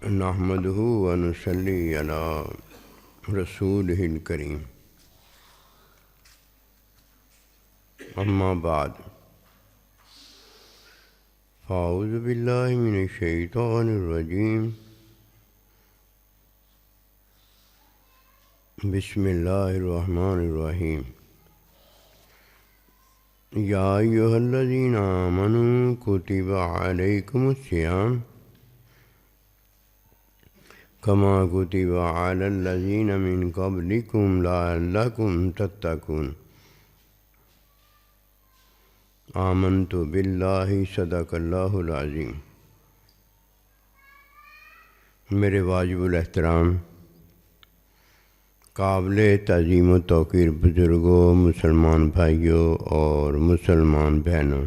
نحمده ونصلي على رسوله الكريم اما بعد فاعوذ بالله من الشيطان الرجيم بسم الله الرحمن الرحيم يا أيها الذين آمنوا كتب عليكم الصيام كما كتب على الذين من قبلكم لعلكم تتقون آمنت بالله صدق اللہ العظیم۔ میرے واجب الاحترام قابل تعظیم و توقیر بزرگوں، مسلمان بھائیوں اور مسلمان بہنوں،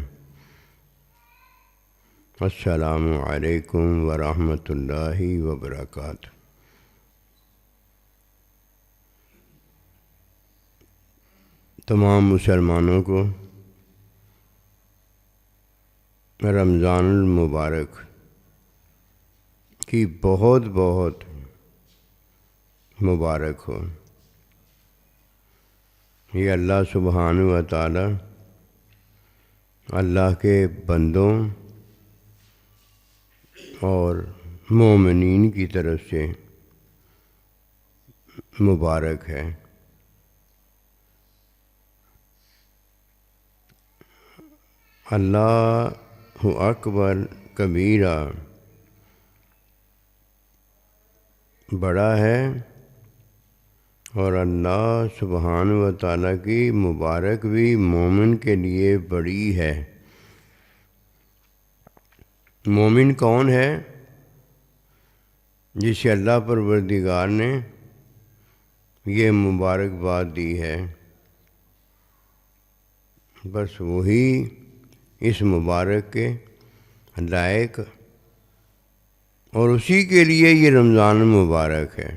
السلام علیکم ورحمۃ اللہ وبرکاتہ۔ تمام مسلمانوں کو رمضان المبارک کی بہت بہت مبارک ہو۔ یہ اللہ سبحانہ و تعالی اللہ کے بندوں اور مومنین کی طرف سے مبارک ہے۔ اللہ اکبر کبیرہ بڑا ہے، اور اللہ سبحانہ و تعالیٰ کی مبارک بھی مومن کے لیے بڑی ہے۔ مومن کون ہے؟ جسے اللہ پروردگار نے یہ مبارکباد دی ہے، بس وہی اس مبارک کے لائق، اور اسی کے لیے یہ رمضان المبارک ہے۔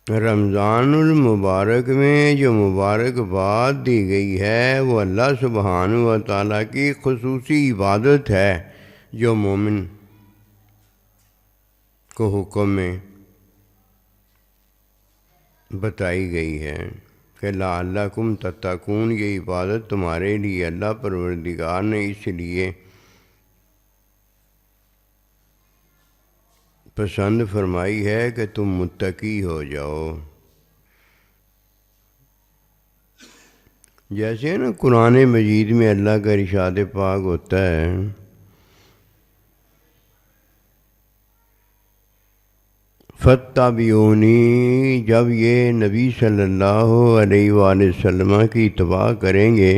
رمضان المبارک میں جو مبارکباد دی گئی ہے وہ اللہ سبحانہ و تعالیٰ کی خصوصی عبادت ہے، جو مومن کو حکم میں بتائی گئی ہے کہ لعلکم تتقون۔ یہ عبادت تمہارے لیے اللہ پروردگار نے اس لیے پسند فرمائی ہے کہ تم متقی ہو جاؤ۔ جیسے نا قرآن مجید میں اللہ کا ارشاد پاک ہوتا ہے، فاتبعونی، جب یہ نبی صلی اللہ علیہ وآلہ وسلم کی اتباع کریں گے،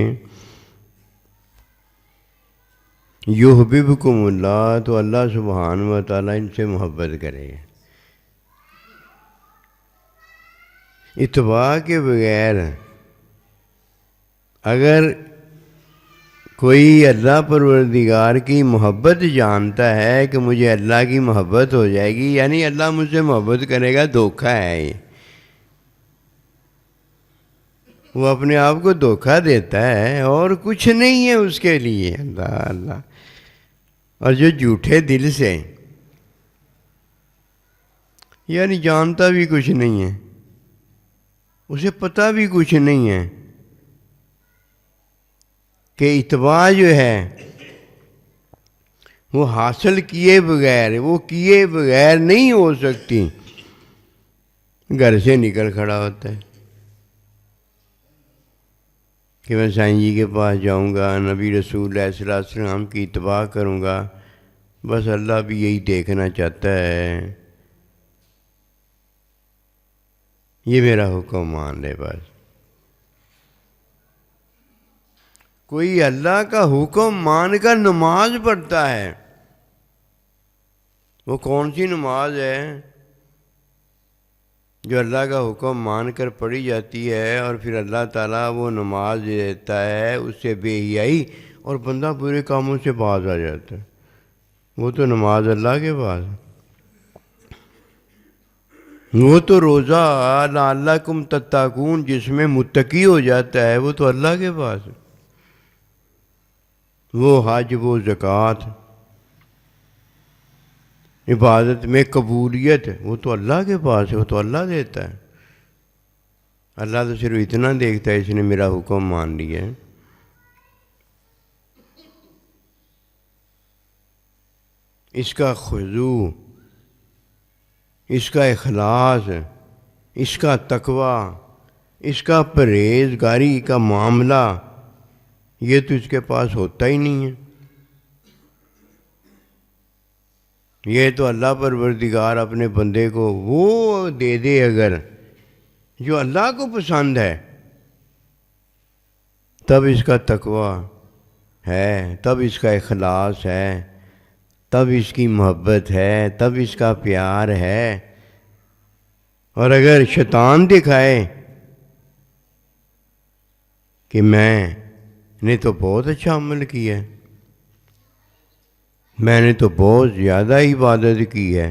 یحببکم اللہ، تو اللہ سبحانہ و تعالیٰ ان سے محبت کرے۔ اتباع کے بغیر اگر کوئی اللہ پروردگار کی محبت جانتا ہے کہ مجھے اللہ کی محبت ہو جائے گی، یعنی اللہ مجھ سے محبت کرے گا، دھوکہ ہے یہ۔ وہ اپنے آپ کو دھوکہ دیتا ہے، اور کچھ نہیں ہے اس کے لیے۔ اللہ اور جو جھوٹے دل سے، یعنی جانتا بھی کچھ نہیں ہے، اسے پتہ بھی کچھ نہیں ہے کہ اتباع جو ہے وہ حاصل کیے بغیر، وہ کیے بغیر نہیں ہو سکتی، گھر سے نکل کھڑا ہوتا ہے کہ میں سائیں جی کے پاس جاؤں گا، نبی رسول علیہ السلام کی اتباع کروں گا، بس اللہ بھی یہی دیکھنا چاہتا ہے، یہ میرا حکم مان لے بس۔ کوئی اللہ کا حکم مان کر نماز پڑھتا ہے، وہ کون سی نماز ہے جو اللہ کا حکم مان کر پڑھی جاتی ہے، اور پھر اللہ تعالیٰ وہ نماز دیتا ہے اس سے بے حیائی، اور بندہ برے کاموں سے باز آ جاتا ہے؟ وہ تو نماز اللہ کے پاس، وہ تو روزہ لعلکم تتقون جس میں متقی ہو جاتا ہے، وہ تو اللہ کے پاس ہے۔ وہ حج، وہ زکوٰۃ، عبادت میں قبولیت وہ تو اللہ کے پاس ہے، وہ تو اللہ دیتا ہے۔ اللہ تو صرف اتنا دیکھتا ہے اس نے میرا حکم مان لیا ہے۔ اس کا خضوع، اس کا اخلاص، اس کا تقوی، اس کا پرہیزگاری کا معاملہ، یہ تو اس کے پاس ہوتا ہی نہیں ہے۔ یہ تو اللہ پروردگار اپنے بندے کو وہ دے دے اگر جو اللہ کو پسند ہے، تب اس کا تقوی ہے، تب اس کا اخلاص ہے، تب اس کی محبت ہے، تب اس کا پیار ہے۔ اور اگر شیطان دکھائے کہ میں نے تو بہت اچھا عمل کیا ہے، میں نے تو بہت زیادہ عبادت کی ہے،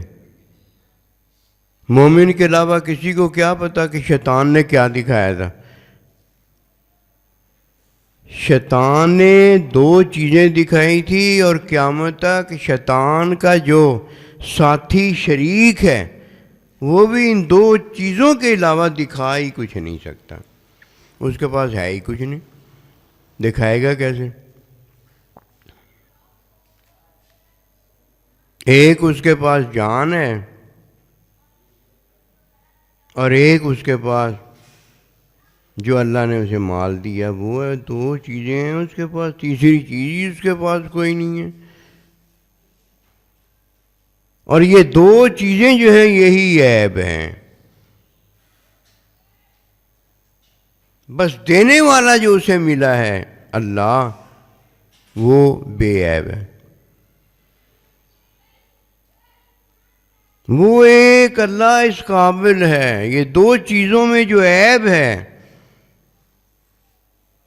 مومن کے علاوہ کسی کو کیا پتا کہ شیطان نے کیا دکھایا تھا۔ شیطان نے دو چیزیں دکھائی تھی، اور قیامت تک شیطان کا جو ساتھی شریک ہے وہ بھی ان دو چیزوں کے علاوہ دکھا ہی کچھ نہیں سکتا۔ اس کے پاس ہے ہی کچھ نہیں، دکھائے گا کیسے؟ ایک اس کے پاس جان ہے، اور ایک اس کے پاس جو اللہ نے اسے مال دیا وہ ہے۔ دو چیزیں ہیں اس کے پاس، تیسری چیز ہی اس کے پاس کوئی نہیں ہے۔ اور یہ دو چیزیں جو ہیں یہی عیب ہیں۔ بس دینے والا جو اسے ملا ہے اللہ، وہ بے عیب ہے۔ وہ ایک اللہ اس قابل ہے، یہ دو چیزوں میں جو عیب ہے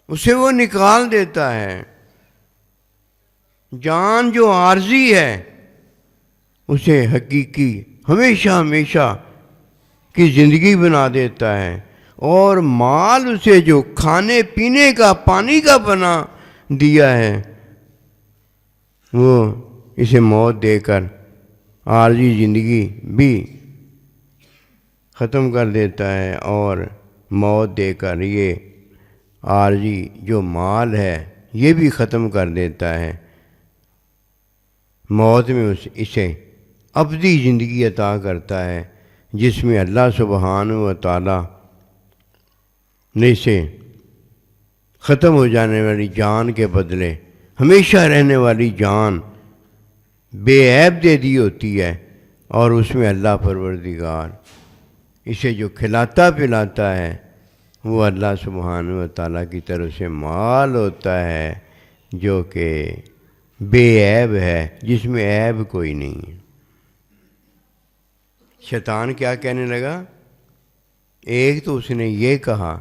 اسے وہ نکال دیتا ہے۔ جان جو عارضی ہے اسے حقیقی ہمیشہ ہمیشہ کی زندگی بنا دیتا ہے، اور مال اسے جو کھانے پینے کا پانی کا بنا دیا ہے وہ اسے موت دے کر عارضی زندگی بھی ختم کر دیتا ہے، اور موت دے کر یہ عارضی جو مال ہے یہ بھی ختم کر دیتا ہے۔ موت میں اسے ابدی زندگی عطا کرتا ہے، جس میں اللہ سبحانہ و تعالیٰ نے اسے ختم ہو جانے والی جان کے بدلے ہمیشہ رہنے والی جان بے عیب دے دی ہوتی ہے، اور اس میں اللہ پروردگار اسے جو کھلاتا پلاتا ہے وہ اللہ سبحانہ و تعالیٰ کی طرف سے مال ہوتا ہے، جو کہ بے عیب ہے، جس میں عیب کوئی نہیں ہے۔ شیطان کیا کہنے لگا؟ ایک تو اس نے یہ کہا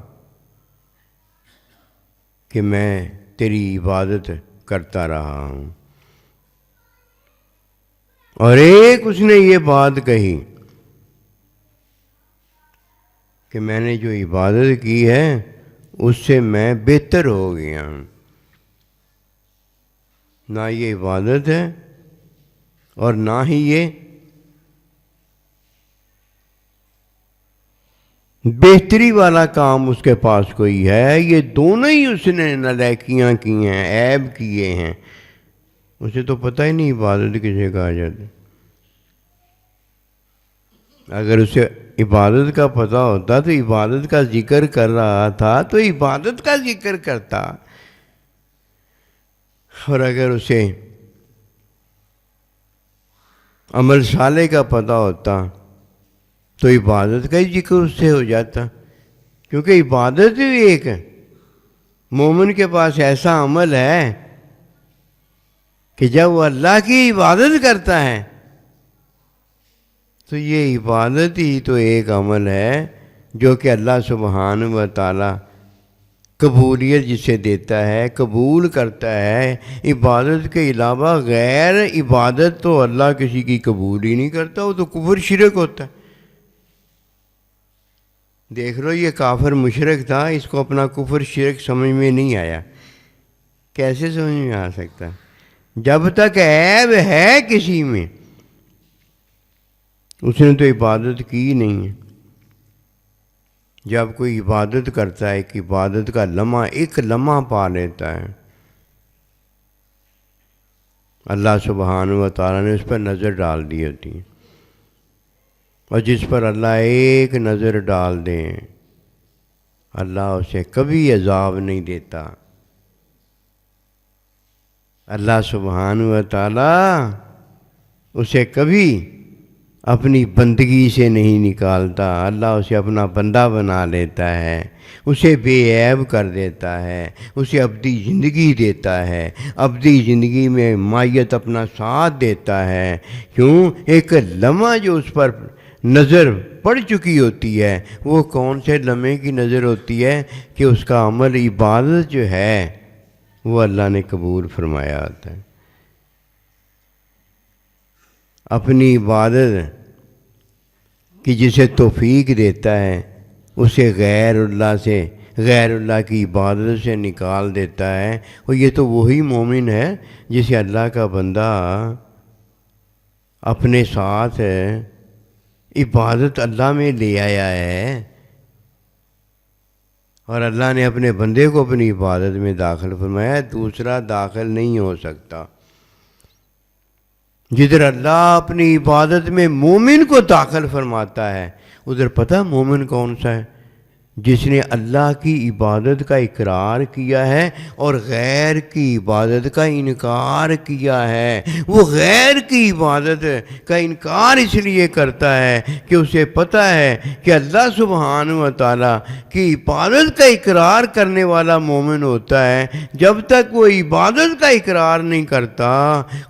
کہ میں تیری عبادت کرتا رہا ہوں، اور ایک اس نے یہ بات کہی کہ میں نے جو عبادت کی ہے اس سے میں بہتر ہو گیا ہوں۔ نہ یہ عبادت ہے اور نہ ہی یہ بہتری والا کام اس کے پاس کوئی ہے۔ یہ دونوں ہی اس نے نالائکیاں کی ہیں، عیب کیے ہیں۔ اسے تو پتہ ہی نہیں عبادت کسے کہا جاتا۔ اگر اسے عبادت کا پتہ ہوتا تو عبادت کا ذکر کر رہا تھا تو عبادت کا ذکر کرتا، اور اگر اسے عمل صالح کا پتہ ہوتا تو عبادت کا ہی ذکر اس سے ہو جاتا، کیونکہ عبادت بھی ایک ہے۔ مومن کے پاس ایسا عمل ہے کہ جب وہ اللہ کی عبادت کرتا ہے تو یہ عبادت ہی تو ایک عمل ہے جو کہ اللہ سبحانہ و تعالیٰ قبولیت جسے دیتا ہے، قبول کرتا ہے۔ عبادت کے علاوہ غیر عبادت تو اللہ کسی کی قبول ہی نہیں کرتا، وہ تو کفر شرک ہوتا ہے۔ دیکھ لو، یہ کافر مشرک تھا، اس کو اپنا کفر شرک سمجھ میں نہیں آیا۔ کیسے سمجھ میں آ سکتا؟ جب تک عیب ہے کسی میں اس نے تو عبادت کی نہیں ہے۔ جب کوئی عبادت کرتا ہے، ایک عبادت کا لمحہ، ایک لمحہ پا لیتا ہے، اللہ سبحانہ و تعالیٰ نے اس پر نظر ڈال دی ہوتی ہے، اور جس پر اللہ ایک نظر ڈال دیں اللہ اسے کبھی عذاب نہیں دیتا۔ اللہ سبحانہ و تعالیٰ اسے کبھی اپنی بندگی سے نہیں نکالتا، اللہ اسے اپنا بندہ بنا لیتا ہے، اسے بے عیب کر دیتا ہے، اسے ابدی زندگی دیتا ہے، ابدی زندگی میں مائیت اپنا ساتھ دیتا ہے۔ کیوں؟ ایک لمحہ جو اس پر نظر پڑ چکی ہوتی ہے، وہ کون سے لمحے کی نظر ہوتی ہے کہ اس کا عمل عبادت جو ہے وہ اللہ نے قبول فرمایا ہوتا ہے۔ اپنی عبادت کہ جسے توفیق دیتا ہے اسے غیر اللہ کی عبادت سے نکال دیتا ہے، اور یہ تو وہی مومن ہے جسے اللہ کا بندہ اپنے ساتھ عبادت اللہ میں لے آیا ہے، اور اللہ نے اپنے بندے کو اپنی عبادت میں داخل فرمایا ہے، دوسرا داخل نہیں ہو سکتا۔ جدھر اللہ اپنی عبادت میں مومن کو داخل فرماتا ہے، ادھر پتہ مومن کون سا ہے؟ جس نے اللہ کی عبادت کا اقرار کیا ہے اور غیر کی عبادت کا انکار کیا ہے۔ وہ غیر کی عبادت کا انکار اس لیے کرتا ہے کہ اسے پتہ ہے کہ اللہ سبحانہ و تعالیٰ کی عبادت کا اقرار کرنے والا مومن ہوتا ہے۔ جب تک وہ عبادت کا اقرار نہیں کرتا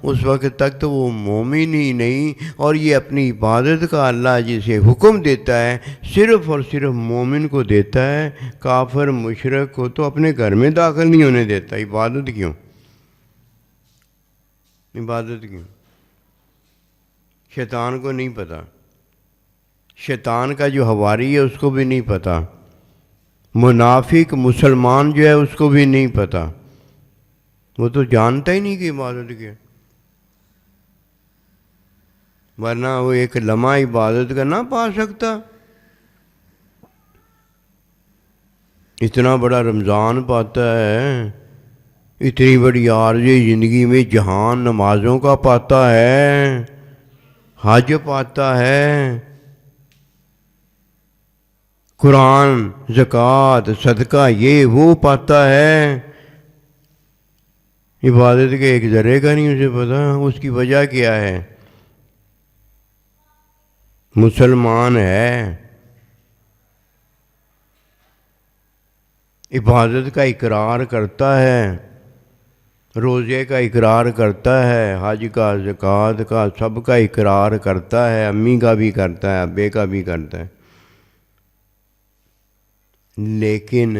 اس وقت تک تو وہ مومن ہی نہیں، اور یہ اپنی عبادت کا اللہ جسے حکم دیتا ہے صرف اور صرف مومن کو دیتا ہے، کافر مشرک کو تو اپنے گھر میں داخل نہیں ہونے دیتا۔ عبادت کیوں؟ عبادت کیوں؟ شیطان کو نہیں پتہ، شیطان کا جو حواری ہے اس کو بھی نہیں پتہ، منافق مسلمان جو ہے اس کو بھی نہیں پتہ، وہ تو جانتا ہی نہیں کہ عبادت کیا، ورنہ وہ ایک لمحہ عبادت کا نہ پا سکتا۔ اتنا بڑا رمضان پاتا ہے، اتنی بڑی عارضی زندگی میں جہان نمازوں کا پاتا ہے، حج پاتا ہے، قرآن، زکوٰۃ، صدقہ، یہ وہ پاتا ہے، عبادت کے ایک ذرے کا نہیں اسے پتا۔ اس کی وجہ کیا ہے؟ مسلمان ہے، عبادت کا اقرار کرتا ہے، روزے کا اقرار کرتا ہے، حج کا، زکوٰۃ کا، سب کا اقرار کرتا ہے، امی کا بھی کرتا ہے، ابے کا بھی کرتا ہے، لیکن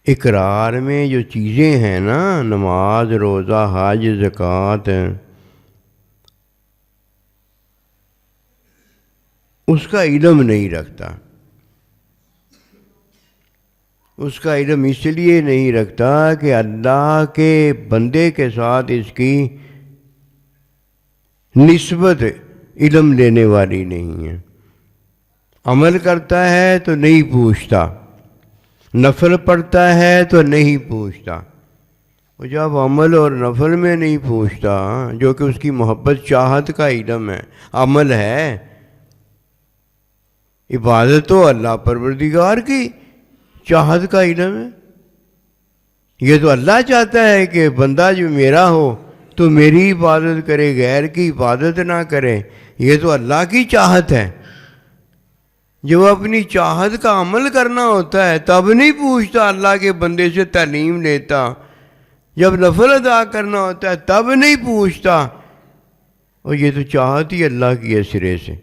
اقرار میں جو چیزیں ہیں نا، نماز، روزہ، حج، زکوٰۃ، اس کا علم نہیں رکھتا۔ اس کا علم اس لیے نہیں رکھتا کہ اللہ کے بندے کے ساتھ اس کی نسبت علم لینے والی نہیں ہے۔ عمل کرتا ہے تو نہیں پوچھتا، نفل پڑھتا ہے تو نہیں پوچھتا، اور جب عمل اور نفل میں نہیں پوچھتا، جو کہ اس کی محبت چاہت کا علم ہے، عمل ہے، عبادت تو اللہ پروردگار کی چاہت کا علم ہے۔ یہ تو اللہ چاہتا ہے کہ بندہ جو میرا ہو تو میری عبادت کرے، غیر کی عبادت نہ کرے، یہ تو اللہ کی چاہت ہے۔ جو اپنی چاہت کا عمل کرنا ہوتا ہے تب نہیں پوچھتا، اللہ کے بندے سے تعلیم لیتا۔ جب نفل ادا کرنا ہوتا ہے تب نہیں پوچھتا، اور یہ تو چاہت ہی اللہ کی ہے سرے سے،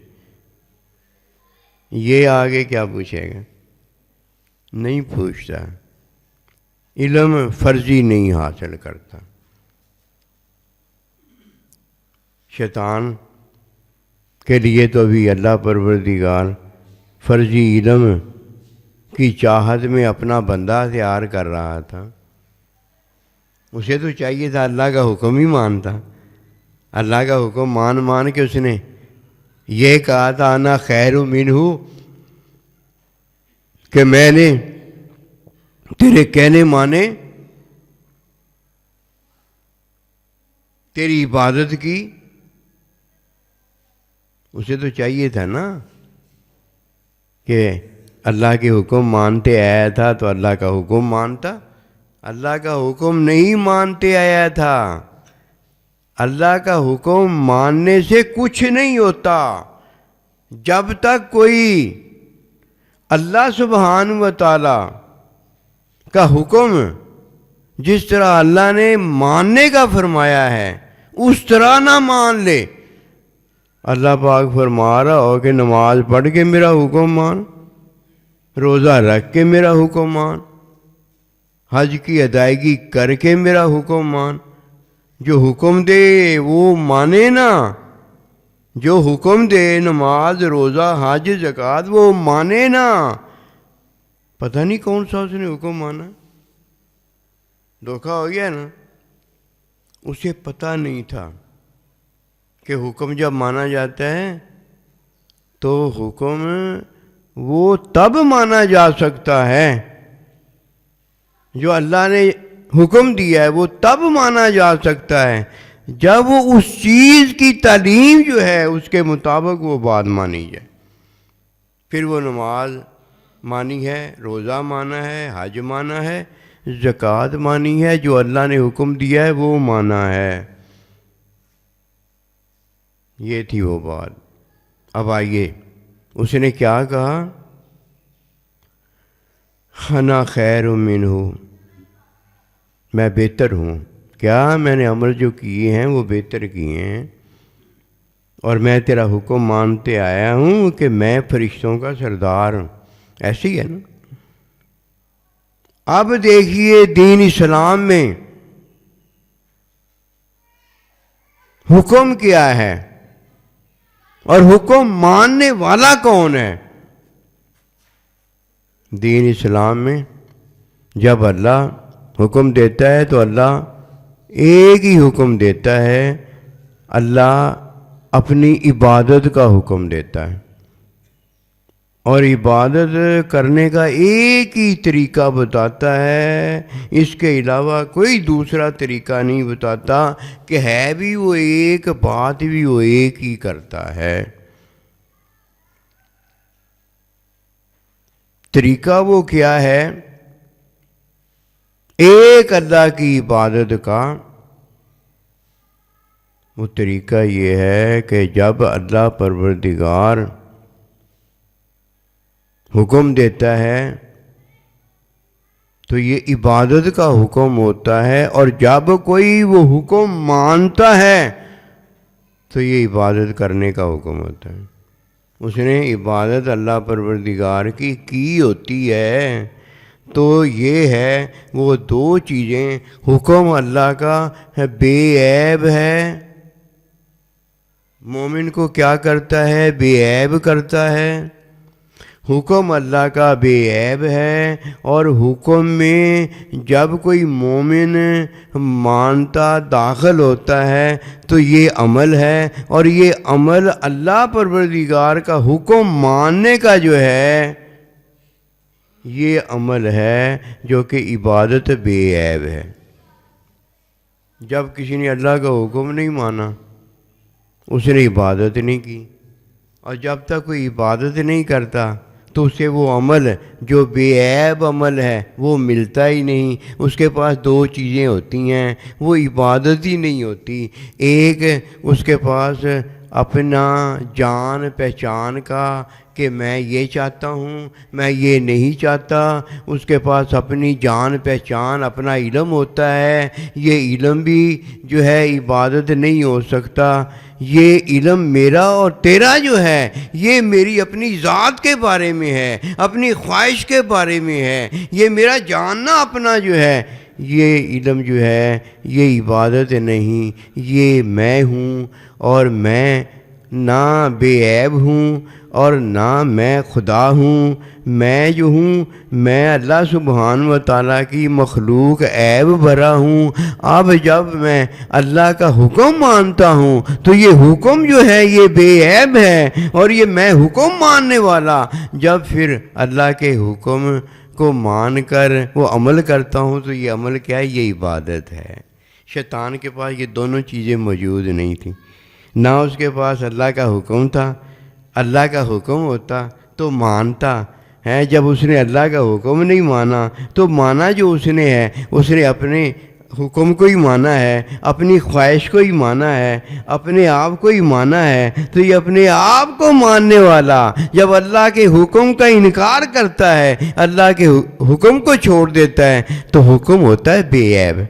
یہ آگے کیا پوچھے گا؟ نہیں پوچھتا، علم فرضی نہیں حاصل کرتا۔ شیطان کے لیے تو ابھی اللہ پروردگار فرضی علم کی چاہت میں اپنا بندہ تیار کر رہا تھا۔ اسے تو چاہیے تھا اللہ کا حکم ہی مانتا، اللہ کا حکم مان کے اس نے یہ کہا تھا انا خیر منہ، کہ میں نے تیرے کہنے مانے، تیری عبادت کی۔ اسے تو چاہیے تھا نا کہ اللہ کے حکم مانتے آیا تھا تو اللہ کا حکم مانتا، اللہ کا حکم نہیں مانتے آیا تھا۔ اللہ کا حکم ماننے سے کچھ نہیں ہوتا جب تک کوئی اللہ سبحانہ و تعالی کا حکم جس طرح اللہ نے ماننے کا فرمایا ہے اس طرح نہ مان لے۔ اللہ پاک فرما رہا ہو کہ نماز پڑھ کے میرا حکم مان، روزہ رکھ کے میرا حکم مان، حج کی ادائیگی کر کے میرا حکم مان، جو حکم دے وہ مانے نا، جو حکم دے نماز روزہ حج زکوٰۃ وہ مانے نا۔ پتہ نہیں کون سا اس نے حکم مانا، دھوکہ ہو گیا نا۔ اسے پتہ نہیں تھا کہ حکم جب مانا جاتا ہے تو حکم وہ تب مانا جا سکتا ہے، جو اللہ نے حکم دیا ہے وہ تب مانا جا سکتا ہے جب وہ اس چیز کی تعلیم جو ہے اس کے مطابق وہ بات مانی جائے۔ پھر وہ نماز مانی ہے، روزہ مانا ہے، حج مانا ہے، زکوٰۃ مانی ہے، جو اللہ نے حکم دیا ہے وہ مانا ہے۔ یہ تھی وہ بات۔ اب آئیے اس نے کیا کہا، انا خیر منہ، میں بہتر ہوں۔ کیا میں نے عمل جو کیے ہیں وہ بہتر کیے ہیں، اور میں تیرا حکم مانتے آیا ہوں کہ میں فرشتوں کا سردار ہوں۔ ایسے ہی ہے نا۔ اب دیکھیے دین اسلام میں حکم کیا ہے اور حکم ماننے والا کون ہے۔ دین اسلام میں جب اللہ حکم دیتا ہے تو اللہ ایک ہی حکم دیتا ہے، اللہ اپنی عبادت کا حکم دیتا ہے، اور عبادت کرنے کا ایک ہی طریقہ بتاتا ہے، اس کے علاوہ کوئی دوسرا طریقہ نہیں بتاتا، کہ ہے بھی وہ ایک، بات بھی وہ ایک ہی کرتا ہے۔ طریقہ وہ کیا ہے؟ ایک اللہ کی عبادت کا وہ طریقہ یہ ہے کہ جب اللہ پروردگار حکم دیتا ہے تو یہ عبادت کا حکم ہوتا ہے، اور جب کوئی وہ حکم مانتا ہے تو یہ عبادت کرنے کا حکم ہوتا ہے۔ اس نے عبادت اللہ پروردگار کی ہوتی ہے، تو یہ ہے وہ دو چیزیں، حکم اللہ کا بے عیب ہے، مومن کو کیا کرتا ہے؟ بے عیب کرتا ہے۔ حکم اللہ کا بے عیب ہے، اور حکم میں جب کوئی مومن مانتا داخل ہوتا ہے تو یہ عمل ہے، اور یہ عمل اللہ پروردگار کا حکم ماننے کا جو ہے یہ عمل ہے جو کہ عبادت بے عیب ہے۔ جب کسی نے اللہ کا حکم نہیں مانا اس نے عبادت نہیں کی، اور جب تک کوئی عبادت نہیں کرتا تو اسے وہ عمل جو بے عیب عمل ہے وہ ملتا ہی نہیں۔ اس کے پاس دو چیزیں ہوتی ہیں، وہ عبادت ہی نہیں ہوتی۔ ایک اس کے پاس اپنا جان پہچان کا کہ میں یہ چاہتا ہوں، میں یہ نہیں چاہتا، اس کے پاس اپنی جان پہچان، اپنا علم ہوتا ہے، یہ علم بھی جو ہے عبادت نہیں ہو سکتا۔ یہ علم میرا اور تیرا جو ہے یہ میری اپنی ذات کے بارے میں ہے، اپنی خواہش کے بارے میں ہے، یہ میرا جاننا اپنا جو ہے یہ علم جو ہے یہ عبادت نہیں، یہ میں ہوں، اور میں نہ بے عیب ہوں اور نہ میں خدا ہوں، میں جو ہوں میں اللہ سبحانہ و تعالیٰ کی مخلوق عیب بھرا ہوں۔ اب جب میں اللہ کا حکم مانتا ہوں تو یہ حکم جو ہے یہ بے عیب ہے، اور یہ میں حکم ماننے والا جب پھر اللہ کے حکم کو مان کر وہ عمل کرتا ہوں تو یہ عمل کیا ہے؟ یہ عبادت ہے۔ شیطان کے پاس یہ دونوں چیزیں موجود نہیں تھیں، نہ اس کے پاس اللہ کا حکم تھا، اللہ کا حکم ہوتا تو مانتا ہے، جب اس نے اللہ کا حکم نہیں مانا تو مانا جو اس نے ہے، اس نے اپنے حکم کو ہی مانا ہے، اپنی خواہش کو ہی مانا ہے، اپنے آپ کو ہی مانا ہے۔ تو یہ اپنے آپ کو ماننے والا جب اللہ کے حکم کا انکار کرتا ہے، اللہ کے حکم کو چھوڑ دیتا ہے تو حکم ہوتا ہے بے عیب،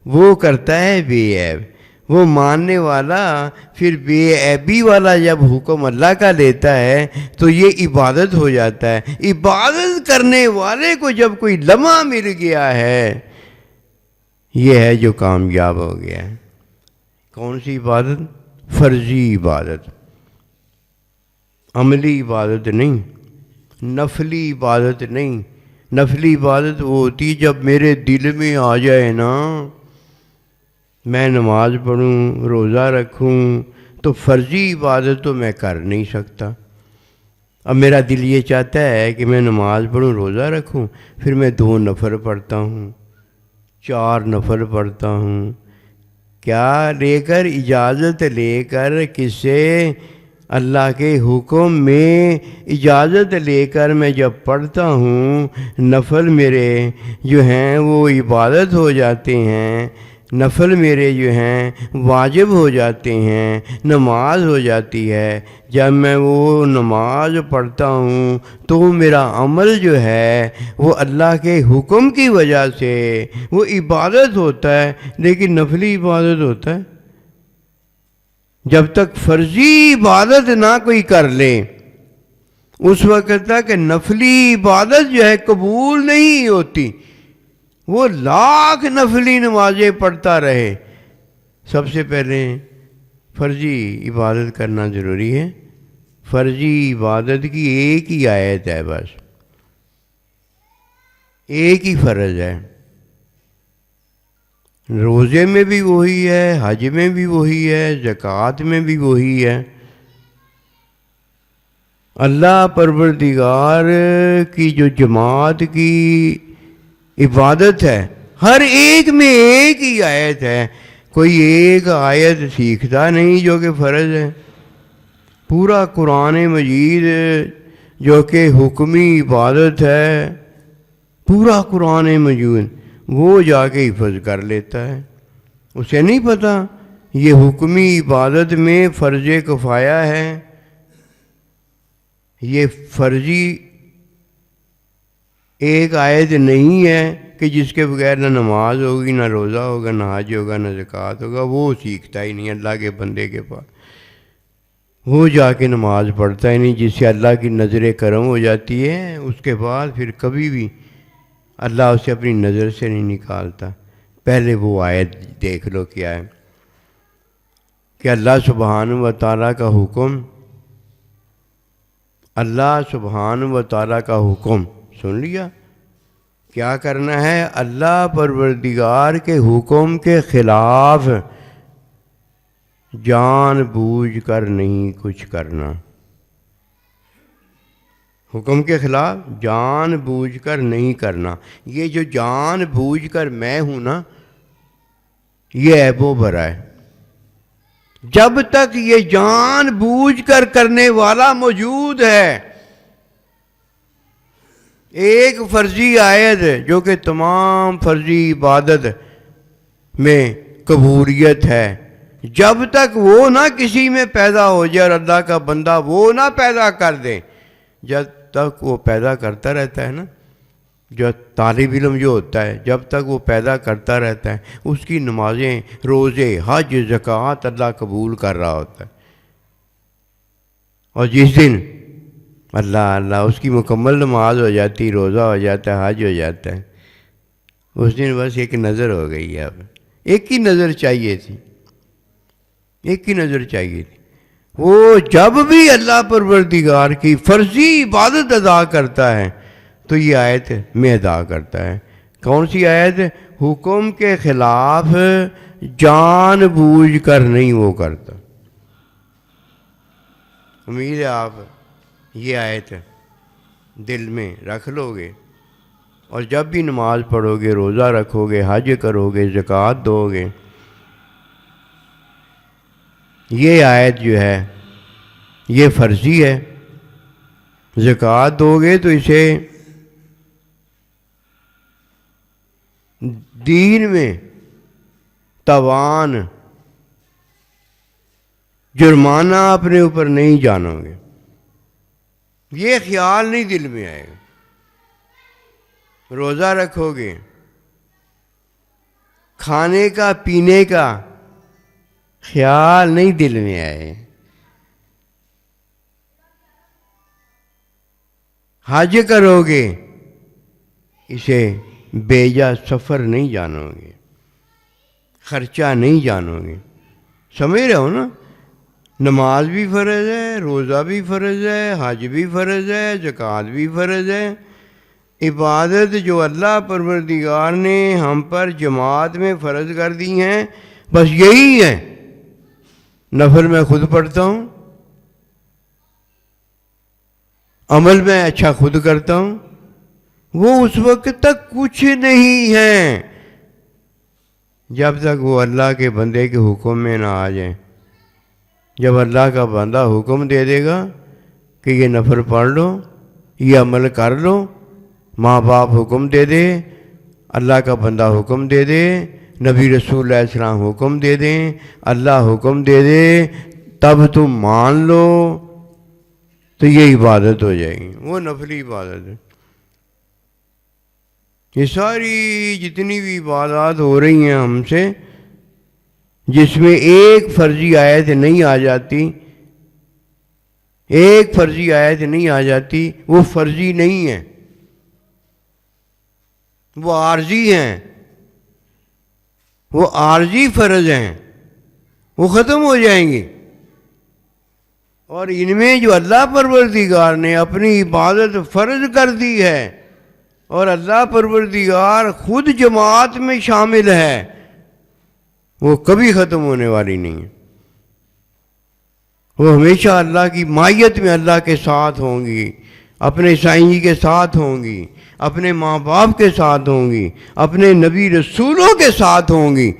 وہ کرتا ہے بے عیب۔ وہ ماننے والا پھر بے عیبی والا جب حکم اللہ کا لیتا ہے تو یہ عبادت ہو جاتا ہے۔ عبادت کرنے والے کو جب کوئی لمحہ مل گیا ہے، یہ ہے جو کامیاب ہو گیا ہے۔ کون سی عبادت؟ فرضی عبادت، عملی عبادت نہیں، نفلی عبادت نہیں۔ نفلی عبادت وہ ہوتی جب میرے دل میں آ جائے نا میں نماز پڑھوں، روزہ رکھوں، تو فرضی عبادت تو میں کر نہیں سکتا۔ اب میرا دل یہ چاہتا ہے کہ میں نماز پڑھوں، روزہ رکھوں، پھر میں 2 نفل پڑھتا ہوں، 4 نفل پڑھتا ہوں، کیا لے کر؟ اجازت لے کر، کس سے؟ اللہ کے حکم میں اجازت لے کر میں جب پڑھتا ہوں، نفل میرے جو ہیں وہ عبادت ہو جاتے ہیں، نفل میرے جو ہیں واجب ہو جاتے ہیں، نماز ہو جاتی ہے۔ جب میں وہ نماز پڑھتا ہوں تو میرا عمل جو ہے وہ اللہ کے حکم کی وجہ سے وہ عبادت ہوتا ہے، لیکن نفلی عبادت ہوتا ہے۔ جب تک فرضی عبادت نہ کوئی کر لے اس وقت تک نفلی عبادت جو ہے قبول نہیں ہوتی۔ وہ لاکھ نفلی نمازیں پڑھتا رہے، سب سے پہلے فرضی عبادت کرنا ضروری ہے۔ فرضی عبادت کی ایک ہی آیت ہے، بس ایک ہی فرض ہے۔ روزے میں بھی وہی ہے، حج میں بھی وہی ہے، زکوٰۃ میں بھی وہی ہے۔ اللہ پروردگار کی جو جماعت کی عبادت ہے ہر ایک میں ایک ہی آیت ہے، کوئی ایک آیت سیکھتا نہیں جو کہ فرض ہے۔ پورا قرآن مجید جو کہ حکمی عبادت ہے، پورا قرآن مجید وہ جا کے حفظ کر لیتا ہے، اسے نہیں پتہ یہ حکمی عبادت میں فرض کفایہ ہے، یہ فرضی ایک آیت نہیں ہے کہ جس کے بغیر نہ نماز ہوگی، نہ روزہ ہوگا، نہ حج ہوگا، نہ زکوٰۃ ہوگا۔ وہ سیکھتا ہی نہیں اللہ کے بندے کے پاس، وہ جا کے نماز پڑھتا ہی نہیں، جس سے اللہ کی نظر کرم ہو جاتی ہے، اس کے بعد پھر کبھی بھی اللہ اسے اپنی نظر سے نہیں نکالتا۔ پہلے وہ آیت دیکھ لو کیا ہے کہ اللہ سبحانہ و تعالیٰ کا حکم، اللہ سبحانہ و تعالیٰ کا حکم سن لیا، کیا کرنا ہے؟ اللہ پروردگار کے حکم کے خلاف جان بوجھ کر نہیں کچھ کرنا۔ حکم کے خلاف جان بوجھ کر نہیں کرنا۔ یہ جو جان بوجھ کر میں ہوں نا، یہ عیب و برا ہے۔ جب تک یہ جان بوجھ کر کرنے والا موجود ہے، ایک فرضی آیت جو کہ تمام فرضی عبادت میں قبولیت ہے، جب تک وہ نہ کسی میں پیدا ہو جائے اور اللہ کا بندہ وہ نہ پیدا کر دے، جب تک وہ پیدا کرتا رہتا ہے نا، جو طالب علم جو ہوتا ہے جب تک وہ پیدا کرتا رہتا ہے اس کی نمازیں، روزے، حج، زکوٰۃ اللہ قبول کر رہا ہوتا ہے، اور جس دن اللہ اس کی مکمل نماز ہو جاتی، روزہ ہو جاتا ہے، حج ہو جاتا ہے، اس دن بس ایک نظر ہو گئی ہے۔ اب ایک ہی نظر چاہیے تھی، ایک ہی نظر چاہیے تھی، وہ جب بھی اللہ پروردگار کی فرضی عبادت ادا کرتا ہے تو یہ آیت میں ادا کرتا ہے. کون سی آیت؟ حکم کے خلاف جان بوجھ کر نہیں وہ کرتا. امید ہے آپ یہ آیت دل میں رکھ لو گے، اور جب بھی نماز پڑھو گے، روزہ رکھو گے، حج کرو گے، زکوٰۃ دو گے، یہ آیت جو ہے یہ فرضی ہے. زکوٰۃ دو گے تو اسے دین میں تاوان جرمانہ اپنے اوپر نہیں جانو گے، یہ خیال نہیں دل میں آئے گا. روزہ رکھو گے، کھانے کا پینے کا خیال نہیں دل میں آئے. حج کرو گے، اسے بیجا سفر نہیں جانو گے، خرچہ نہیں جانو گے. سمجھ رہے ہو نا؟ نماز بھی فرض ہے، روزہ بھی فرض ہے، حج بھی فرض ہے، زکوٰۃ بھی فرض ہے. عبادت جو اللہ پروردگار نے ہم پر جماعت میں فرض کر دی ہیں بس یہی ہے. نفل میں خود پڑھتا ہوں، عمل میں اچھا خود کرتا ہوں، وہ اس وقت تک کچھ نہیں ہے جب تک وہ اللہ کے بندے کے حکم میں نہ آ جائیں. جب اللہ کا بندہ حکم دے دے گا کہ یہ نفل پڑھ لو، یہ عمل کر لو، ماں باپ حکم دے دے، اللہ کا بندہ حکم دے دے، نبی رسول اللہ علیہ السلام حکم دے دیں، اللہ حکم دے دے، تب تم مان لو تو یہ عبادت ہو جائے گی. وہ نفلی عبادت ہے. یہ ساری جتنی بھی عبادات ہو رہی ہیں ہم سے، جس میں ایک فرضی آیت نہیں آ جاتی، ایک فرضی آیت نہیں آ جاتی، وہ فرضی نہیں ہے، وہ عارضی ہیں، وہ عارضی فرض ہیں، وہ ختم ہو جائیں گی. اور ان میں جو اللہ پروردگار نے اپنی عبادت فرض کر دی ہے اور اللہ پروردگار خود جماعت میں شامل ہے، وہ کبھی ختم ہونے والی نہیں ہے. وہ ہمیشہ اللہ کی معیت میں اللہ کے ساتھ ہوں گی، اپنے سائیں جی کے ساتھ ہوں گی، اپنے ماں باپ کے ساتھ ہوں گی، اپنے نبی رسولوں کے ساتھ ہوں گی.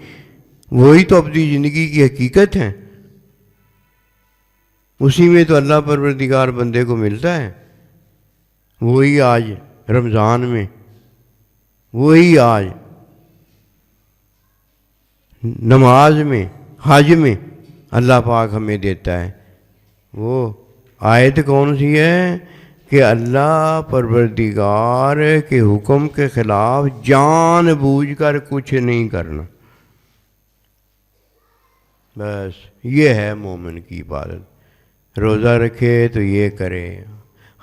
وہی تو اپنی زندگی کی حقیقت ہے. اسی میں تو اللہ پروردگار بندے کو ملتا ہے. وہی آج رمضان میں، وہی آج نماز میں، حج میں اللہ پاک ہمیں دیتا ہے. وہ آیت کون سی ہے کہ اللہ پروردگار کے حکم کے خلاف جان بوجھ کر کچھ نہیں کرنا. بس یہ ہے مومن کی عبادت. روزہ رکھے تو یہ کرے،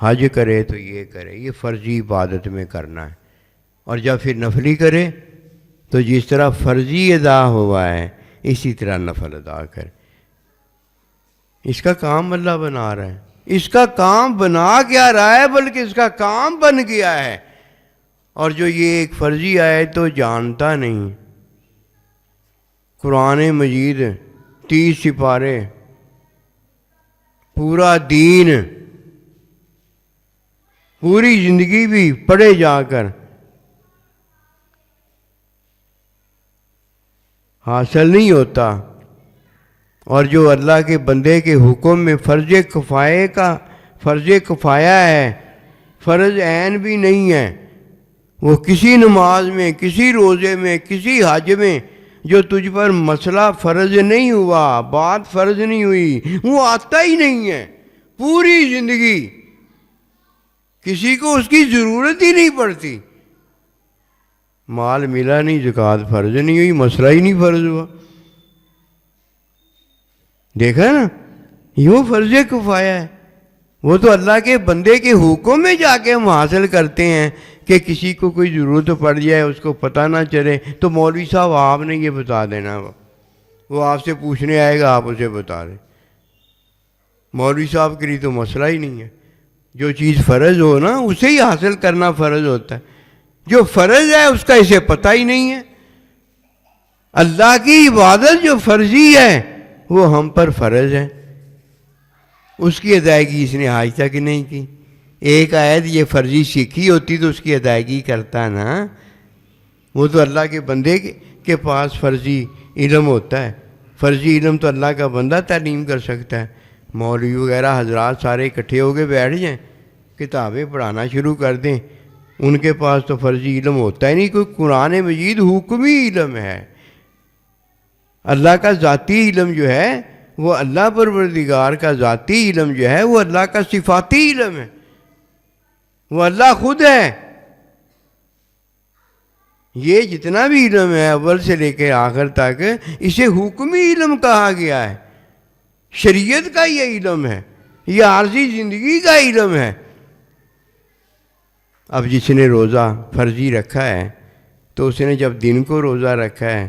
حج کرے تو یہ کرے، یہ فرضی عبادت میں کرنا ہے. اور جب پھر نفلی کرے تو جس طرح فرضی ادا ہوا ہے اسی طرح نفل ادا کرے. اس کا کام اللہ بنا رہا ہے. اس کا کام بنا کیا رہا ہے، بلکہ اس کا کام بن گیا ہے. اور جو یہ ایک فرضی آئے تو جانتا نہیں. قرآن مجید 30 سپارے، پورا دین، پوری زندگی بھی پڑھے جا کر حاصل نہیں ہوتا. اور جو اللہ کے بندے کے حکم میں فرض کفایہ ہے، فرض عین بھی نہیں ہے، وہ کسی نماز میں، کسی روزے میں، کسی حج میں جو تجھ پر مسئلہ فرض نہیں ہوا، بات فرض نہیں ہوئی، وہ آتا ہی نہیں ہے. پوری زندگی کسی کو اس کی ضرورت ہی نہیں پڑتی. مال ملا نہیں، زکوٰۃ فرض نہیں ہوئی، مسئلہ ہی نہیں فرض ہوا. دیکھا نا، یہ فرض کفایہ ہے. وہ تو اللہ کے بندے کے حکم میں جا کے ہم حاصل کرتے ہیں کہ کسی کو کوئی ضرورت پڑ جائے، اس کو پتہ نہ چلے تو مولوی صاحب آپ نے یہ بتا دینا، وہ آپ سے پوچھنے آئے گا، آپ اسے بتا دیں. مولوی صاحب کے لیے تو مسئلہ ہی نہیں ہے، جو چیز فرض ہو نا اسے ہی حاصل کرنا فرض ہوتا ہے، جو فرض ہے اس کا اسے پتہ ہی نہیں ہے۔ اللہ کی عبادت جو فرضی ہے وہ ہم پر فرض ہے، اس کی ادائیگی اس نے آج تک نہیں کی۔ ایک آیت یہ فرضی سیکھی ہوتی تو اس کی ادائیگی کرتا نا، وہ تو اللہ کے بندے کے پاس فرضی علم ہوتا ہے، فرضی علم تو اللہ کا بندہ تعلیم کر سکتا ہے۔ مولوی وغیرہ حضرات سارے اکٹھے ہو کے بیٹھ جائیں، کتابیں پڑھانا شروع کر دیں، ان کے پاس تو فرضی علم ہوتا ہی نہیں کوئی۔ قرآن مجید حکمی علم ہے، اللہ کا ذاتی علم جو ہے وہ اللہ پروردگار کا ذاتی علم جو ہے وہ اللہ کا صفاتی علم ہے، وہ اللہ خود ہے۔ یہ جتنا بھی علم ہے اول سے لے کے آخر تک اسے حکمی علم کہا گیا ہے، شریعت کا یہ علم ہے، یہ عارضی زندگی کا علم ہے۔ اب جس نے روزہ فرضی رکھا ہے تو اس نے جب دن کو روزہ رکھا ہے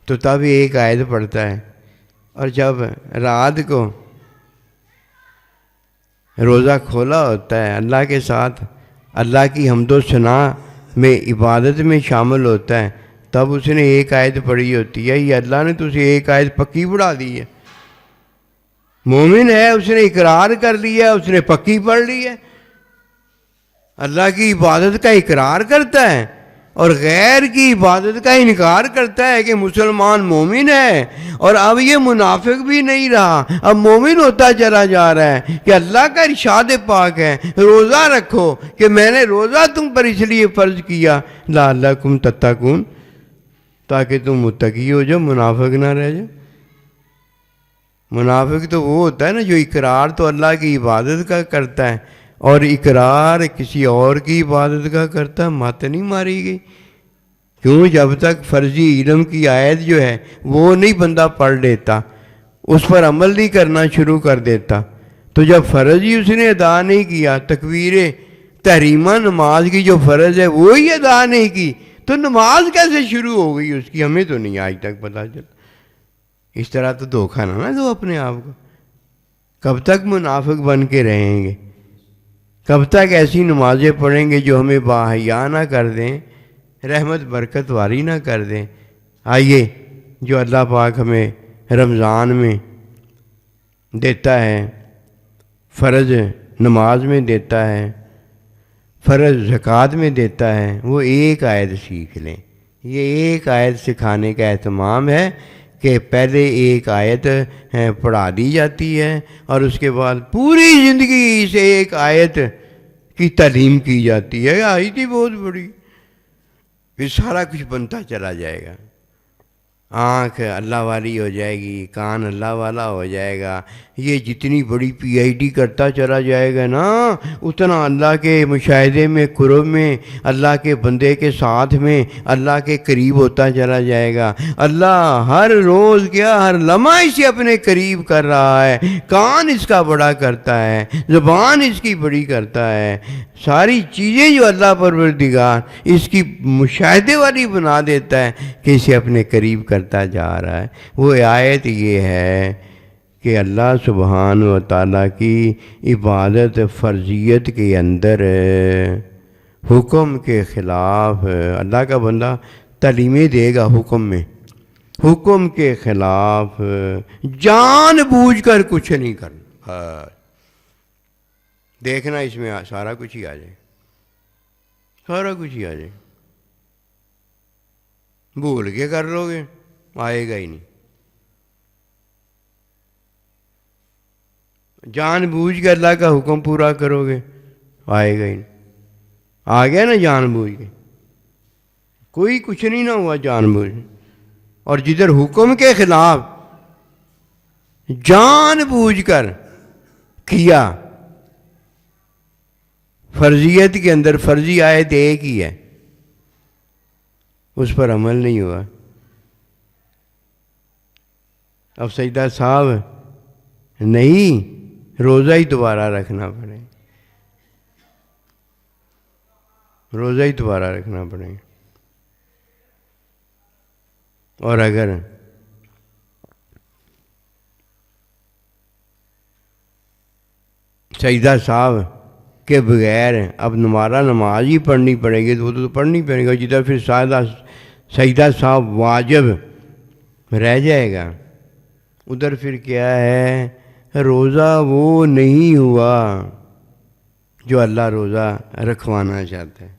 تو تب ایک آیت پڑھتا ہے، اور جب رات کو روزہ کھولا ہوتا ہے اللہ کے ساتھ اللہ کی حمد و ثنا میں عبادت میں شامل ہوتا ہے، تب اس نے ایک آیت پڑھی ہوتی ہے۔ یہ اللہ نے تو اسے ایک آیت پکی پڑھا دی ہے۔ مومن ہے، اس نے اقرار کر لیا، اس نے پکی پڑھ لی ہے، اللہ کی عبادت کا اقرار کرتا ہے اور غیر کی عبادت کا انکار کرتا ہے کہ مسلمان مومن ہے، اور اب یہ منافق بھی نہیں رہا، اب مومن ہوتا چلا جا رہا ہے کہ اللہ کا ارشاد پاک ہے روزہ رکھو، کہ میں نے روزہ تم پر اس لیے فرض کیا لعلکم تتقون، تاکہ تم متقی ہو جاؤ، منافق نہ رہ جاؤ۔ منافق تو وہ ہوتا ہے نا جو اقرار تو اللہ کی عبادت کا کرتا ہے اور اقرار کسی اور کی عبادت کا کرتا ہے، مت نہیں ماری گئی۔ کیوں؟ جب تک فرضی علم کی آیت جو ہے وہ نہیں بندہ پڑھ لیتا، اس پر عمل نہیں کرنا شروع کر دیتا، تو جب فرض ہی اس نے ادا نہیں کیا، تکبیر تحریمہ نماز کی جو فرض ہے وہی ادا نہیں کی، تو نماز کیسے شروع ہو گئی اس کی؟ ہمیں تو نہیں آج تک پتہ چلا۔ اس طرح تو دھوکہ نہ دو اپنے آپ کو۔ کب تک منافق بن کے رہیں گے؟ کب تک ایسی نمازیں پڑھیں گے جو ہمیں باحیا نہ کر دیں، رحمت برکت والی نہ کر دیں؟ آئیے، جو اللہ پاک ہمیں رمضان میں دیتا ہے، فرض نماز میں دیتا ہے، فرض زکوٰۃ میں دیتا ہے، وہ ایک آیت سیکھ لیں۔ یہ ایک آیت سکھانے کا اہتمام ہے کہ پہلے ایک آیت پڑھا دی جاتی ہے اور اس کے بعد پوری زندگی اس ایک آیت کی تعلیم کی جاتی ہے۔ آیت ہی بہت بڑی، پھر سارا کچھ بنتا چلا جائے گا۔ آنکھ اللہ والی ہو جائے گی، کان اللہ والا ہو جائے گا، یہ جتنی بڑی پی آئی ڈی کرتا چلا جائے گا نا، اتنا اللہ کے مشاہدے میں، قرب میں، اللہ کے بندے کے ساتھ میں اللہ کے قریب ہوتا چلا جائے گا۔ اللہ ہر روز کیا، ہر لمحہ اسے اپنے قریب کر رہا ہے۔ کان اس کا بڑا کرتا ہے، زبان اس کی بڑی کرتا ہے، ساری چیزیں جو اللہ پروردگار اس کی مشاہدے والی بنا دیتا ہے کہ اسے اپنے قریب کرتا جا رہا ہے۔ وہ آیت یہ ہے کہ اللہ سبحانہ و تعالیٰ کی عبادت فرضیت کے اندر حکم کے خلاف اللہ کا بندہ تعلیمیں دے گا، حکم کے خلاف جان بوجھ کر کچھ نہیں کرنا۔ دیکھنا اس میں سارا کچھ ہی آ جائے، سارا کچھ ہی آ جائے، بھول کے کر لو گے آئے گا ہی نہیں۔ جان بوجھ کے اللہ کا حکم پورا کرو گے آئے گا ہی نہیں۔ آ گیا نا جان بوجھ کے، کوئی کچھ نہیں نہ ہوا جان بوجھ، اور جدھر حکم کے خلاف جان بوجھ کر کیا، فرضیت کے اندر فرضی آیت ایک ہی ہے، اس پر عمل نہیں ہوا، اب سجدہ صاحب نہیں، روزہ ہی دوبارہ رکھنا پڑے، روزہ ہی دوبارہ رکھنا پڑے۔ اور اگر سجدہ صاحب کے بغیر اب ہمارا نماز ہی پڑھنی پڑے گی تو وہ تو پڑھنی پڑے گا، جدھر پھر سجدہ صاحب واجب رہ جائے گا ادھر پھر کیا ہے، روزہ وہ نہیں ہوا جو اللہ روزہ رکھوانا چاہتا ہے۔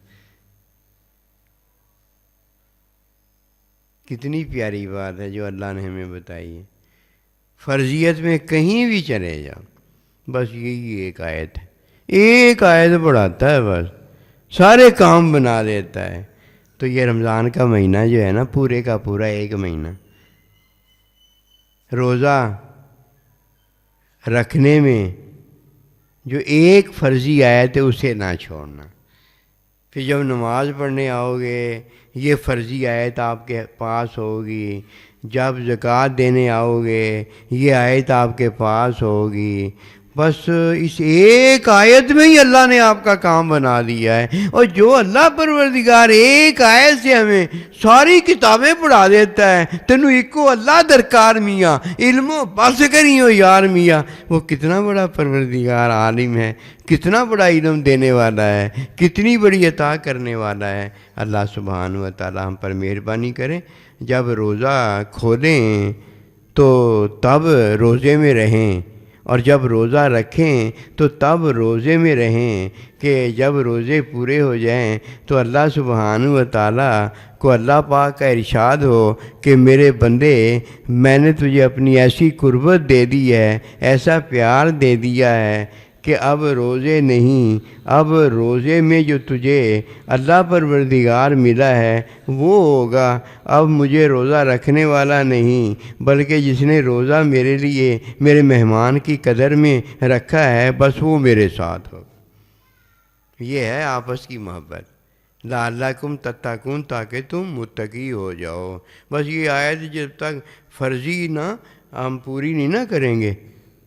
کتنی پیاری بات ہے جو اللہ نے ہمیں بتائی ہے۔ فرضیت میں کہیں بھی چلے جاؤ بس یہی ایک آیت ہے، ایک آیت پڑھاتا ہے، بس سارے کام بنا دیتا ہے۔ تو یہ رمضان کا مہینہ جو ہے نا، پورے کا پورا ایک مہینہ روزہ رکھنے میں جو ایک فرضی آیت ہے اسے نہ چھوڑنا۔ پھر جب نماز پڑھنے آؤ گے یہ فرضی آیت آپ کے پاس ہوگی، جب زکوٰۃ دینے آؤ گے یہ آیت آپ کے پاس ہوگی، بس اس ایک آیت میں ہی اللہ نے آپ کا کام بنا دیا ہے۔ اور جو اللہ پروردگار ایک آیت سے ہمیں ساری کتابیں پڑھا دیتا ہے، تینوں ایکو اللہ درکار میاں، علم و بس کریو یار میاں، وہ کتنا بڑا پروردگار عالم ہے، کتنا بڑا علم دینے والا ہے، کتنی بڑی عطا کرنے والا ہے۔ اللہ سبحانہ و تعالی ہم پر مہربانی کرے، جب روزہ کھولیں تو تب روزے میں رہیں، اور جب روزہ رکھیں تو تب روزے میں رہیں، کہ جب روزے پورے ہو جائیں تو اللہ سبحانہ و تعالیٰ کو اللہ پاک کا ارشاد ہو کہ میرے بندے میں نے تجھے اپنی ایسی قربت دے دی ہے، ایسا پیار دے دیا ہے کہ اب روزے نہیں، اب روزے میں جو تجھے اللہ پروردگار ملا ہے وہ ہوگا، اب مجھے روزہ رکھنے والا نہیں بلکہ جس نے روزہ میرے لیے میرے مہمان کی قدر میں رکھا ہے بس وہ میرے ساتھ ہو۔ یہ ہے آپس کی محبت، لعلکم تتقون، تاکہ تم متقی ہو جاؤ۔ بس یہ آیت جب تک فرضی نہ ہم پوری نہیں نہ کریں گے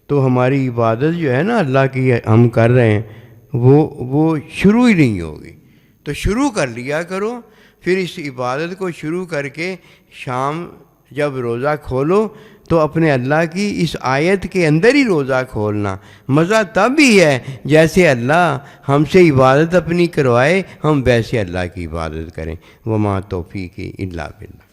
تو ہماری عبادت جو ہے نا اللہ کی ہم کر رہے ہیں وہ شروع ہی نہیں ہوگی۔ تو شروع کر لیا کرو، پھر اس عبادت کو شروع کر کے شام جب روزہ کھولو تو اپنے اللہ کی اس آیت کے اندر ہی روزہ کھولنا۔ مزہ تب بھی ہے جیسے اللہ ہم سے عبادت اپنی کروائے، ہم ویسے اللہ کی عبادت کریں۔ وما توفیقی الا باللہ۔